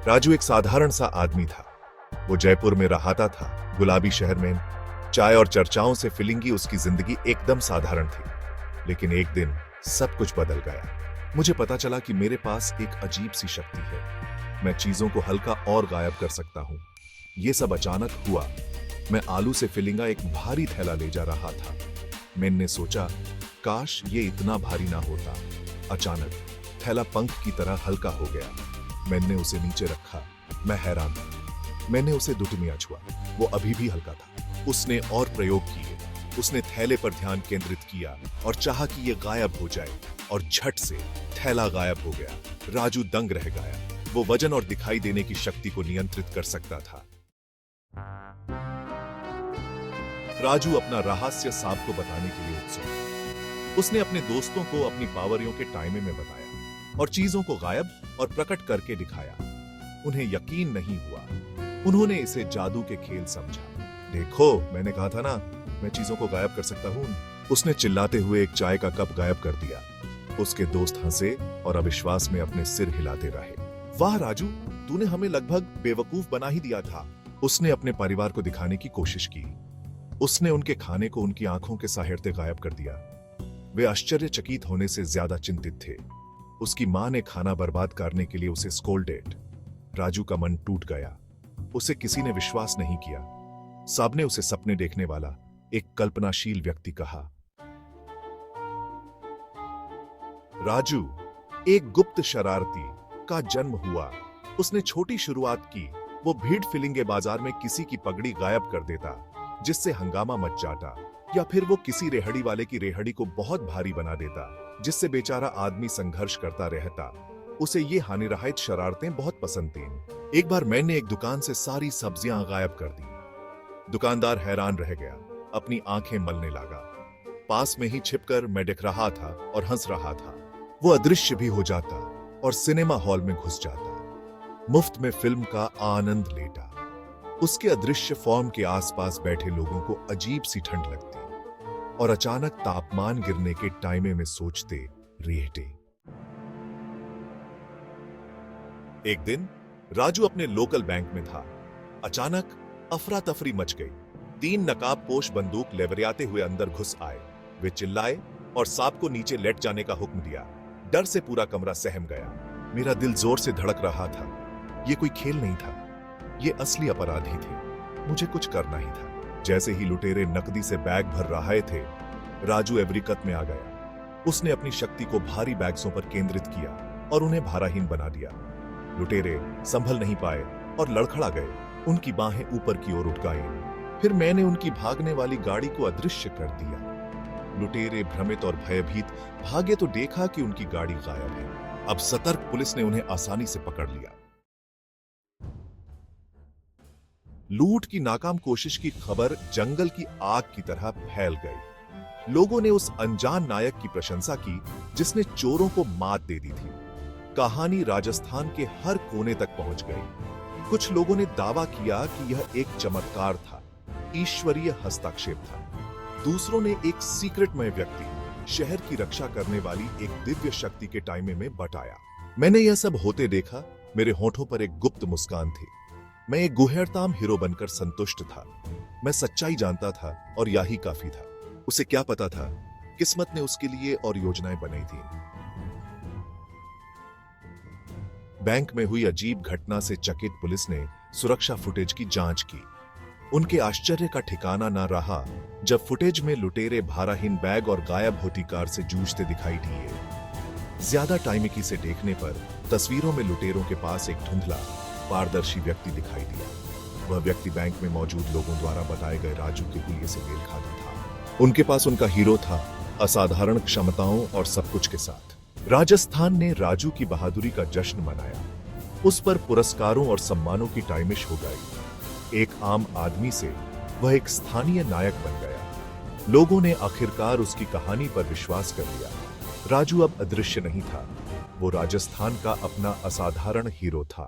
राजू एक साधारण सा आदमी था। वो जयपुर में रहाता था, गुलाबी शहर में। चाय और चर्चाओं से फिलिंगी उसकी जिंदगी एकदम साधारण थी। लेकिन एक दिन सब कुछ बदल गया। मुझे पता चला कि मेरे पास एक अजीब सी शक्ति है। मैं चीजों को हल्का और गायब कर सकता हूं। यह सब अचानक हुआ। मैं आलू से फिलिंगा एक भारी थैला ले जा रहा था। मैंने सोचा, काश ये इतना भारी ना होता। अचानक थैला पंख की तरह हल्का हो गया। मैंने उसे नीचे रखा। मैं हैरान था। मैंने उसे दुटमिया छुआ। वो अभी भी हल्का था। उसने और प्रयोग किए। उसने थैले पर ध्यान केंद्रित किया और चाहा कि यह गायब हो जाए, और झट से थैला गायब हो गया। राजू दंग रह गया। वो वजन और दिखाई देने की शक्ति को नियंत्रित कर सकता था। राजू अपना रहस्य सांप को बताने के लिए उत्सुक। उसने अपने दोस्तों को अपनी पावरियों के टाइमे में बताया और चीजों को गायब और प्रकट करके दिखाया। उन्हें यकीन नहीं हुआ। उन्होंने इसे जादू के खेल समझा। देखो, मैंने कहा था ना, मैं चीजों को गायब कर सकता हूं। उसने चिल्लाते हुए एक चाय का कप गायब कर दिया। उसके दोस्त हंसे और अविश्वास में अपने सिर हिलाते रहे। वाह राजू, तूने हमें लगभग बेवकूफ बना ही दिया था। उसने अपने परिवार को दिखाने की कोशिश की। उसने उनके खाने को उनकी आंखों के साहित्य गायब कर दिया। वे आश्चर्यचकित होने से ज्यादा चिंतित थे। उसकी मां ने खाना बर्बाद करने के लिए उसे स्कोल्डेड। राजू का मन टूट गया। उसे किसी ने विश्वास नहीं किया। सबने उसे सपने देखने वाला एक कल्पनाशील व्यक्ति कहा। राजू, एक गुप्त शरारती का जन्म हुआ। उसने छोटी शुरुआत की। वो भीड़ फिलिंगे बाजार में किसी की पगड़ी गायब कर देता, जिससे हंगामा मच जाता, या फिर वो किसी रेहड़ी वाले की रेहड़ी को बहुत भारी बना देता, जिससे बेचारा आदमी संघर्ष करता रहता। उसे ये हानिरहित शरारतें बहुत पसंद थीं। एक बार मैंने एक दुकान से सारी सब्जियां गायब कर दी। दुकानदार हैरान रह गया, अपनी आंखें मलने लगा। पास में ही छिपकर मैं दिख रहा था और हंस रहा था। वो अदृश्य भी हो जाता और सिनेमा हॉल में घुस जाता, मुफ्त में फिल्म का आनंद लेता। उसके अदृश्य फॉर्म के आसपास बैठे लोगों को अजीब सी ठंड लगती और अचानक तापमान गिरने के टाइमे में सोचते रहते। एक दिन राजू अपने लोकल बैंक में था। अचानक अफरा तफरी मच गई। 3 नकाबपोश बंदूक लेवरियाते हुए अंदर घुस आए। वे चिल्लाए और सांप को नीचे लेट जाने का हुक्म दिया। डर से पूरा कमरा सहम गया। मेरा दिल जोर से धड़क रहा था। यह कोई खेल नहीं था, ये असली अपराधी थे। मुझे कुछ करना ही था। जैसे ही लुटेरे नकदी से बैग भर रहे थे, राजू एवरीकत में आ गया। उसने अपनी शक्ति को भारी बैग्सों पर केंद्रित किया और उन्हें भाराहीन बना दिया। लुटेरे संभल नहीं पाए और लड़खड़ा गए। उनकी बाहें ऊपर की ओर उठ गईं। फिर मैंने उनकी भागने वाली गाड़ी को अदृश्य कर दिया। लुटेरे भ्रमित और भयभीत भागे तो देखा कि उनकी गाड़ी गायब है। अब सतर्क पुलिस ने उन्हें आसानी से पकड़ लिया। लूट की नाकाम कोशिश की खबर जंगल की आग की तरह फैल गई। लोगों ने उस अनजान नायक की प्रशंसा की जिसने चोरों को मात दे दी थी। कहानी राजस्थान के हर कोने तक पहुंच गई। कुछ लोगों ने दावा किया कि यह एक चमत्कार था, ईश्वरीय हस्तक्षेप था। दूसरों ने एक सीक्रेटमय व्यक्ति, शहर की रक्षा करने वाली एक दिव्य शक्ति के टाइमे में बताया। मैंने यह सब होते देखा। मेरे होठों पर एक गुप्त मुस्कान थी। मैं एक गुहेरताम हीरो बनकर संतुष्ट था। मैं सच्चाई जानता था और यही काफी था। उसे क्या पता था, किस्मत ने उसके लिए और योजनाएं बनाई थी। बैंक में हुई अजीब घटना से चकित पुलिस ने सुरक्षा फुटेज की जांच की। उनके आश्चर्य का ठिकाना न रहा जब फुटेज में लुटेरे भाराहीन बैग और गायब होती कार से जूझते दिखाई दिए। ज्यादा टाइमिकी से देखने पर तस्वीरों में लुटेरों के पास एक धुंधला पारदर्शी व्यक्ति दिखाई दिया। वह व्यक्ति बैंक में मौजूद लोगों द्वारा बताए गए राजू के हुलिये से मेल खाता था। उनके पास उनका हीरो था, असाधारण क्षमताओं और सब कुछ के साथ। राजस्थान ने राजू की बहादुरी का जश्न मनाया। उस पर पुरस्कारों और सम्मानों की टाइमिश हो गई। एक आम आदमी से वह एक स्थानीय नायक बन गया। लोगों ने आखिरकार उसकी कहानी पर विश्वास कर लिया। राजू अब अदृश्य नहीं था, वो राजस्थान का अपना असाधारण हीरो था।